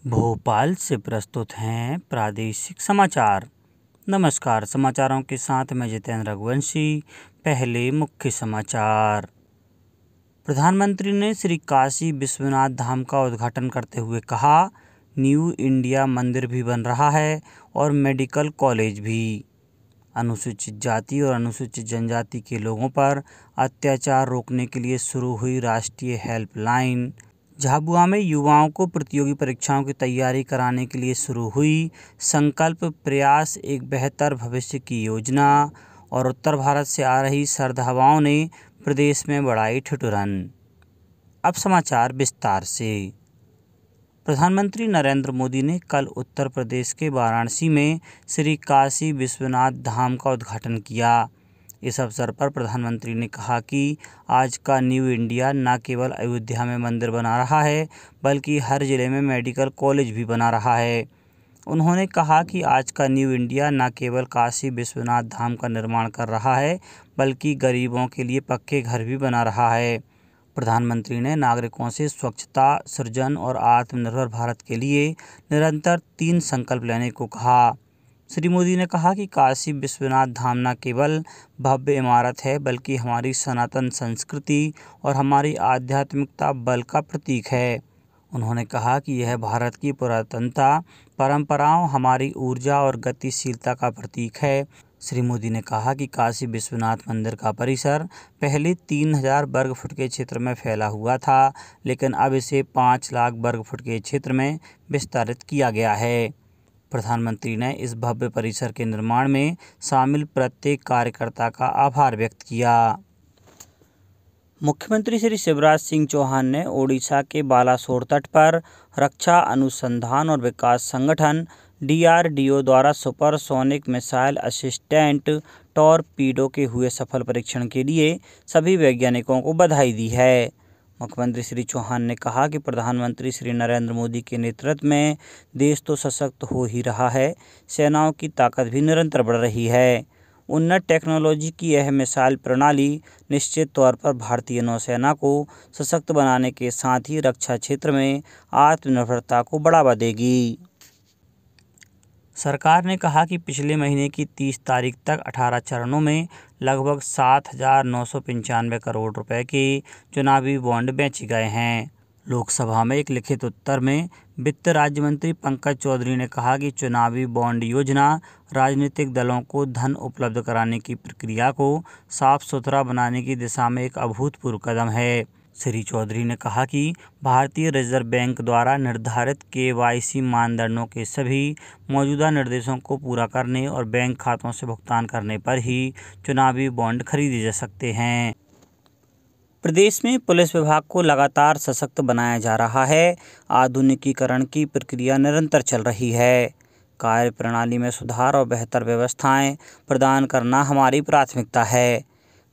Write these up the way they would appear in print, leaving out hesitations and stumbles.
भोपाल से प्रस्तुत हैं प्रादेशिक समाचार। नमस्कार, समाचारों के साथ मैं जितेंद्र रघुवंशी। पहले मुख्य समाचार। प्रधानमंत्री ने श्री काशी विश्वनाथ धाम का उद्घाटन करते हुए कहा, न्यू इंडिया मंदिर भी बन रहा है और मेडिकल कॉलेज भी। अनुसूचित जाति और अनुसूचित जनजाति के लोगों पर अत्याचार रोकने के लिए शुरू हुई राष्ट्रीय हेल्पलाइन। झाबुआ में युवाओं को प्रतियोगी परीक्षाओं की तैयारी कराने के लिए शुरू हुई संकल्प प्रयास एक बेहतर भविष्य की योजना। और उत्तर भारत से आ रही सर्द हवाओं ने प्रदेश में बढ़ाई ठिठुरन। अब समाचार विस्तार से। प्रधानमंत्री नरेंद्र मोदी ने कल उत्तर प्रदेश के वाराणसी में श्री काशी विश्वनाथ धाम का उद्घाटन किया। इस अवसर पर प्रधानमंत्री ने कहा कि आज का न्यू इंडिया न केवल अयोध्या में मंदिर बना रहा है, बल्कि हर जिले में मेडिकल कॉलेज भी बना रहा है। उन्होंने कहा कि आज का न्यू इंडिया न केवल काशी विश्वनाथ धाम का निर्माण कर रहा है, बल्कि गरीबों के लिए पक्के घर भी बना रहा है। प्रधानमंत्री ने नागरिकों से स्वच्छता, सृजन और आत्मनिर्भर भारत के लिए निरंतर 3 संकल्प लेने को कहा। श्री मोदी ने कहा कि काशी विश्वनाथ धाम न केवल भव्य इमारत है, बल्कि हमारी सनातन संस्कृति और हमारी आध्यात्मिकता बल का प्रतीक है। उन्होंने कहा कि यह भारत की पुरातनता, परंपराओं, हमारी ऊर्जा और गतिशीलता का प्रतीक है। श्री मोदी ने कहा कि काशी विश्वनाथ मंदिर का परिसर पहले 3000 वर्ग फुट के क्षेत्र में फैला हुआ था, लेकिन अब इसे 5 लाख वर्ग फुट के क्षेत्र में विस्तारित किया गया है। प्रधानमंत्री ने इस भव्य परिसर के निर्माण में शामिल प्रत्येक कार्यकर्ता का आभार व्यक्त किया। मुख्यमंत्री श्री शिवराज सिंह चौहान ने ओडिशा के बालासोर तट पर रक्षा अनुसंधान और विकास संगठन DRDO द्वारा सुपरसोनिक मिसाइल असिस्टेंट टॉरपीडो के हुए सफल परीक्षण के लिए सभी वैज्ञानिकों को बधाई दी है। मुख्यमंत्री श्री चौहान ने कहा कि प्रधानमंत्री श्री नरेंद्र मोदी के नेतृत्व में देश तो सशक्त हो ही रहा है, सेनाओं की ताकत भी निरंतर बढ़ रही है। उन्नत टेक्नोलॉजी की यह मिसाइल प्रणाली निश्चित तौर पर भारतीय नौसेना को सशक्त बनाने के साथ ही रक्षा क्षेत्र में आत्मनिर्भरता को बढ़ावा देगी। सरकार ने कहा कि पिछले महीने की 30 तारीख तक 18 चरणों में लगभग 7,995 करोड़ रुपए के चुनावी बॉन्ड बेचे गए हैं। लोकसभा में एक लिखित उत्तर में वित्त राज्य मंत्री पंकज चौधरी ने कहा कि चुनावी बॉन्ड योजना राजनीतिक दलों को धन उपलब्ध कराने की प्रक्रिया को साफ सुथरा बनाने की दिशा में एक अभूतपूर्व कदम है। श्री चौधरी ने कहा कि भारतीय रिजर्व बैंक द्वारा निर्धारित KYC मानदंडों के सभी मौजूदा निर्देशों को पूरा करने और बैंक खातों से भुगतान करने पर ही चुनावी बॉन्ड खरीदे जा सकते हैं। प्रदेश में पुलिस विभाग को लगातार सशक्त बनाया जा रहा है। आधुनिकीकरण की प्रक्रिया निरंतर चल रही है। कार्य प्रणाली में सुधार और बेहतर व्यवस्थाएं प्रदान करना हमारी प्राथमिकता है।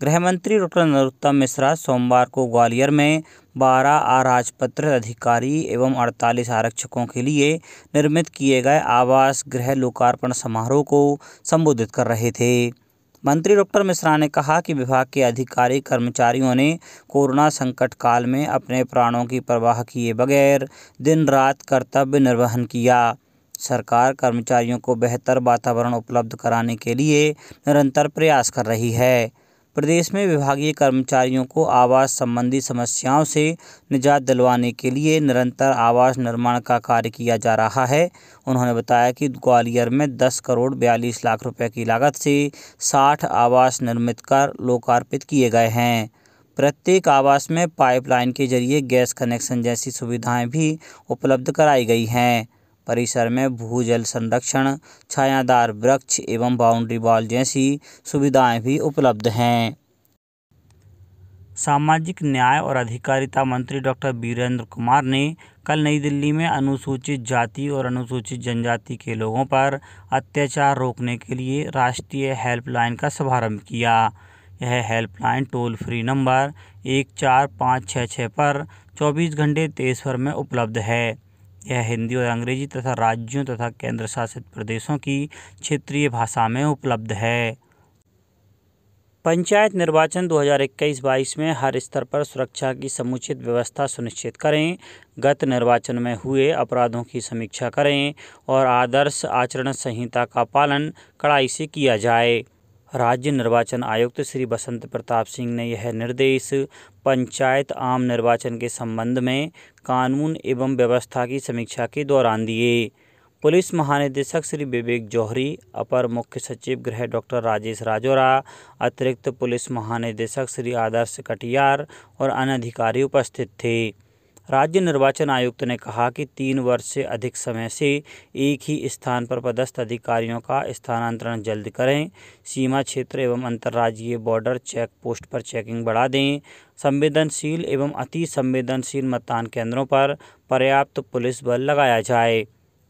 गृह मंत्री डॉक्टर नरोत्तम मिश्रा सोमवार को ग्वालियर में 12 अराजपत्रित अधिकारी एवं 48 आरक्षकों के लिए निर्मित किए गए आवास गृह लोकार्पण समारोह को संबोधित कर रहे थे। मंत्री डॉक्टर मिश्रा ने कहा कि विभाग के अधिकारी कर्मचारियों ने कोरोना संकट काल में अपने प्राणों की परवाह किए बगैर दिन रात कर्तव्य निर्वहन किया। सरकार कर्मचारियों को बेहतर वातावरण उपलब्ध कराने के लिए निरंतर प्रयास कर रही है। प्रदेश में विभागीय कर्मचारियों को आवास संबंधी समस्याओं से निजात दिलवाने के लिए निरंतर आवास निर्माण का कार्य किया जा रहा है। उन्होंने बताया कि ग्वालियर में 10 करोड़ 42 लाख रुपए की लागत से 60 आवास निर्मित कर लोकार्पित किए गए हैं। प्रत्येक आवास में पाइपलाइन के जरिए गैस कनेक्शन जैसी सुविधाएं भी उपलब्ध कराई गई हैं। परिसर में भूजल संरक्षण, छायादार वृक्ष एवं बाउंड्री वॉल जैसी सुविधाएं भी उपलब्ध हैं। सामाजिक न्याय और अधिकारिता मंत्री डॉक्टर वीरेंद्र कुमार ने कल नई दिल्ली में अनुसूचित जाति और अनुसूचित जनजाति के लोगों पर अत्याचार रोकने के लिए राष्ट्रीय हेल्पलाइन का शुभारंभ किया। यह हेल्पलाइन टोल फ्री नंबर 14566 पर 24 घंटे देश भर में उपलब्ध है। यह हिंदी और अंग्रेजी तथा राज्यों तथा केंद्र शासित प्रदेशों की क्षेत्रीय भाषा में उपलब्ध है। पंचायत निर्वाचन 2021-22 में हर स्तर पर सुरक्षा की समुचित व्यवस्था सुनिश्चित करें। गत निर्वाचन में हुए अपराधों की समीक्षा करें और आदर्श आचरण संहिता का पालन कड़ाई से किया जाए। राज्य निर्वाचन आयुक्त श्री बसंत प्रताप सिंह ने यह निर्देश पंचायत आम निर्वाचन के संबंध में कानून एवं व्यवस्था की समीक्षा के दौरान दिए। पुलिस महानिदेशक श्री विवेक जौहरी, अपर मुख्य सचिव गृह डॉक्टर राजेश राजौरा, अतिरिक्त पुलिस महानिदेशक श्री आदर्श कटियार और अन्य अधिकारी उपस्थित थे। राज्य निर्वाचन आयुक्त ने कहा कि 3 वर्ष से अधिक समय से एक ही स्थान पर पदस्थ अधिकारियों का स्थानांतरण जल्द करें। सीमा क्षेत्र एवं अंतर्राज्यीय बॉर्डर चेक पोस्ट पर चेकिंग बढ़ा दें। संवेदनशील एवं अति संवेदनशील मतदान केंद्रों पर पर्याप्त पुलिस बल लगाया जाए।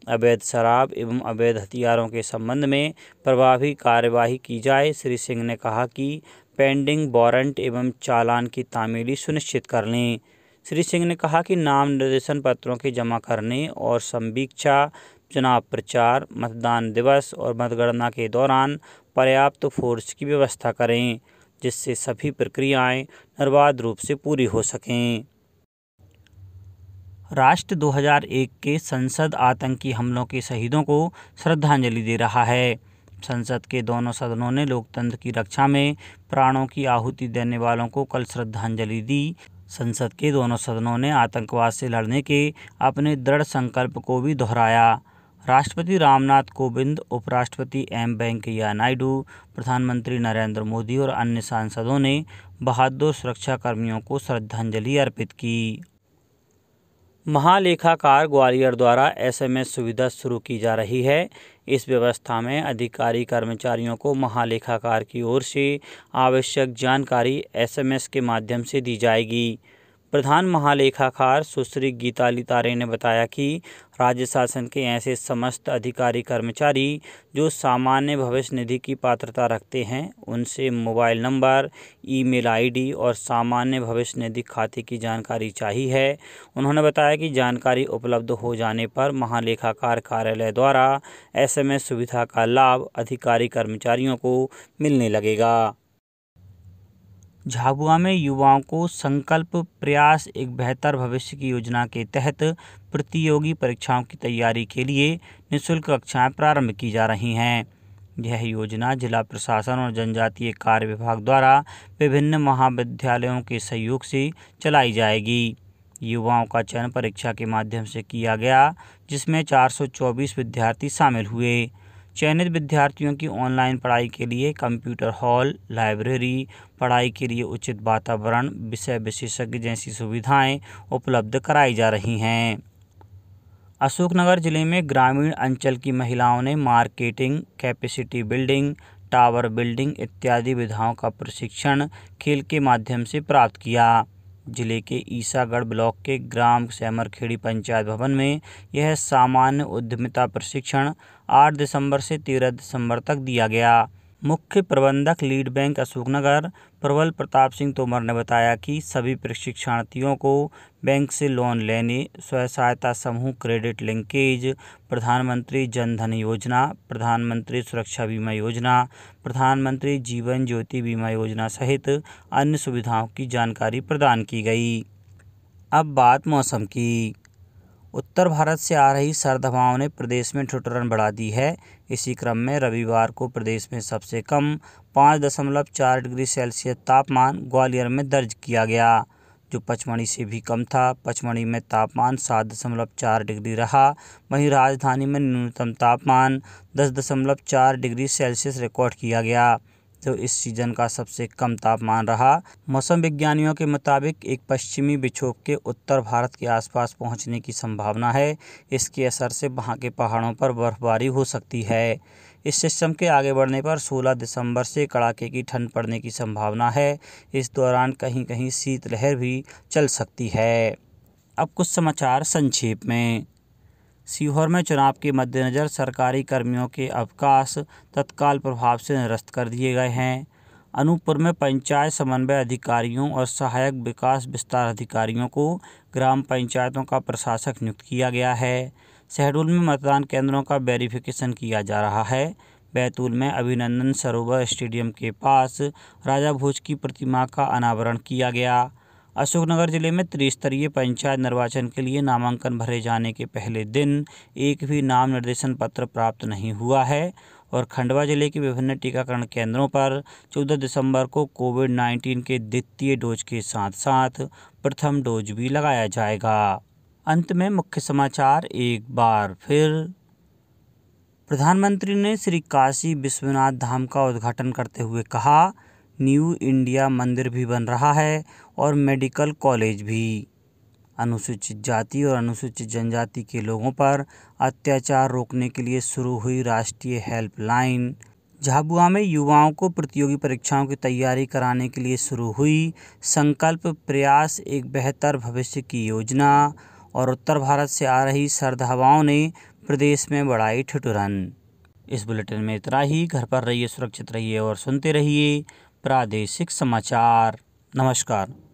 अवैध शराब एवं अवैध हथियारों के संबंध में प्रभावी कार्यवाही की जाए। श्री सिंह ने कहा कि पेंडिंग वारंट एवं चालान की तामीली सुनिश्चित कर लें। श्री सिंह ने कहा कि नाम निर्देशन पत्रों के जमा करने और संवीक्षा, चुनाव प्रचार, मतदान दिवस और मतगणना के दौरान पर्याप्त फोर्स की व्यवस्था करें, जिससे सभी प्रक्रियाएं निर्बाध रूप से पूरी हो सकें। राष्ट्र 2001 के संसद आतंकी हमलों के शहीदों को श्रद्धांजलि दे रहा है। संसद के दोनों सदनों ने लोकतंत्र की रक्षा में प्राणों की आहुति देने वालों को कल श्रद्धांजलि दी। संसद के दोनों सदनों ने आतंकवाद से लड़ने के अपने दृढ़ संकल्प को भी दोहराया। राष्ट्रपति रामनाथ कोविंद, उपराष्ट्रपति एम वेंकैया नायडू, प्रधानमंत्री नरेंद्र मोदी और अन्य सांसदों ने बहादुर सुरक्षाकर्मियों को श्रद्धांजलि अर्पित की। महालेखाकार ग्वालियर द्वारा SMS सुविधा शुरू की जा रही है। इस व्यवस्था में अधिकारी कर्मचारियों को महालेखाकार की ओर से आवश्यक जानकारी SMS के माध्यम से दी जाएगी। प्रधान महालेखाकार सुश्री गीताली तारे ने बताया कि राज्य शासन के ऐसे समस्त अधिकारी कर्मचारी जो सामान्य भविष्य निधि की पात्रता रखते हैं, उनसे मोबाइल नंबर, ईमेल ID और सामान्य भविष्य निधि खाते की जानकारी चाहिए है। उन्होंने बताया कि जानकारी उपलब्ध हो जाने पर महालेखाकार कार्यालय द्वारा SMS सुविधा का लाभ अधिकारी कर्मचारियों को मिलने लगेगा। झाबुआ में युवाओं को संकल्प प्रयास एक बेहतर भविष्य की योजना के तहत प्रतियोगी परीक्षाओं की तैयारी के लिए निःशुल्क कक्षाएं प्रारंभ की जा रही हैं। यह योजना जिला प्रशासन और जनजातीय कार्य विभाग द्वारा विभिन्न महाविद्यालयों के सहयोग से चलाई जाएगी। युवाओं का चयन परीक्षा के माध्यम से किया गया, जिसमें 424 विद्यार्थी शामिल हुए। चयनित विद्यार्थियों की ऑनलाइन पढ़ाई के लिए कंप्यूटर हॉल, लाइब्रेरी, पढ़ाई के लिए उचित वातावरण, विषय विशेषज्ञ जैसी सुविधाएं उपलब्ध कराई जा रही हैं। अशोकनगर जिले में ग्रामीण अंचल की महिलाओं ने marketing, capacity building, tower building इत्यादि विधाओं का प्रशिक्षण खेल के माध्यम से प्राप्त किया। जिले के ईसागढ़ ब्लॉक के ग्राम सैमरखेड़ी पंचायत भवन में यह सामान्य उद्यमिता प्रशिक्षण 8 दिसंबर से 13 दिसंबर तक दिया गया। मुख्य प्रबंधक लीड बैंक अशोकनगर प्रबल प्रताप सिंह तोमर ने बताया कि सभी प्रशिक्षणार्थियों को बैंक से लोन लेने, स्वयं सहायता समूह क्रेडिट लिंकेज, प्रधानमंत्री जन धन योजना, प्रधानमंत्री सुरक्षा बीमा योजना, प्रधानमंत्री जीवन ज्योति बीमा योजना सहित अन्य सुविधाओं की जानकारी प्रदान की गई। अब बात मौसम की। उत्तर भारत से आ रही सर्द हवाओं ने प्रदेश में ठिठुरन बढ़ा दी है। इसी क्रम में रविवार को प्रदेश में सबसे कम 5.4 डिग्री सेल्सियस तापमान ग्वालियर में दर्ज किया गया, जो पचमढ़ी से भी कम था। पचमढ़ी में तापमान 7.4 डिग्री रहा। वहीं राजधानी में न्यूनतम तापमान 10.4 डिग्री सेल्सियस रिकॉर्ड किया गया, जो इस सीजन का सबसे कम तापमान रहा। मौसम विज्ञानियों के मुताबिक एक पश्चिमी विक्षोभ के उत्तर भारत के आसपास पहुंचने की संभावना है। इसके असर से वहां के पहाड़ों पर बर्फबारी हो सकती है। इस सिस्टम के आगे बढ़ने पर 16 दिसंबर से कड़ाके की ठंड पड़ने की संभावना है। इस दौरान कहीं कहीं शीतलहर भी चल सकती है। अब कुछ समाचार संक्षेप में। सीहोर में चुनाव के मद्देनज़र सरकारी कर्मियों के अवकाश तत्काल प्रभाव से निरस्त कर दिए गए हैं। अनूपपुर में पंचायत समन्वय अधिकारियों और सहायक विकास विस्तार अधिकारियों को ग्राम पंचायतों का प्रशासक नियुक्त किया गया है। शहडोल में मतदान केंद्रों का वेरिफिकेशन किया जा रहा है। बैतूल में अभिनंदन सरोवर स्टेडियम के पास राजा भोज की प्रतिमा का अनावरण किया गया। अशोकनगर जिले में त्रिस्तरीय पंचायत निर्वाचन के लिए नामांकन भरे जाने के पहले दिन एक भी नाम निर्देशन पत्र प्राप्त नहीं हुआ है और खंडवा जिले के विभिन्न टीकाकरण केंद्रों पर 14 दिसंबर को कोविड-19 के द्वितीय डोज के साथ साथ प्रथम डोज भी लगाया जाएगा। अंत में मुख्य समाचार एक बार फिर। प्रधानमंत्री ने श्री काशी विश्वनाथ धाम का उद्घाटन करते हुए कहा, न्यू इंडिया मंदिर भी बन रहा है और मेडिकल कॉलेज भी। अनुसूचित जाति और अनुसूचित जनजाति के लोगों पर अत्याचार रोकने के लिए शुरू हुई राष्ट्रीय हेल्पलाइन। झाबुआ में युवाओं को प्रतियोगी परीक्षाओं की तैयारी कराने के लिए शुरू हुई संकल्प प्रयास एक बेहतर भविष्य की योजना। और उत्तर भारत से आ रही सर्द हवाओं ने प्रदेश में बढ़ाई ठिठुरन। इस बुलेटिन में इतना ही। घर पर रहिए, सुरक्षित रहिए और सुनते रहिए प्रादेशिक समाचार। नमस्कार।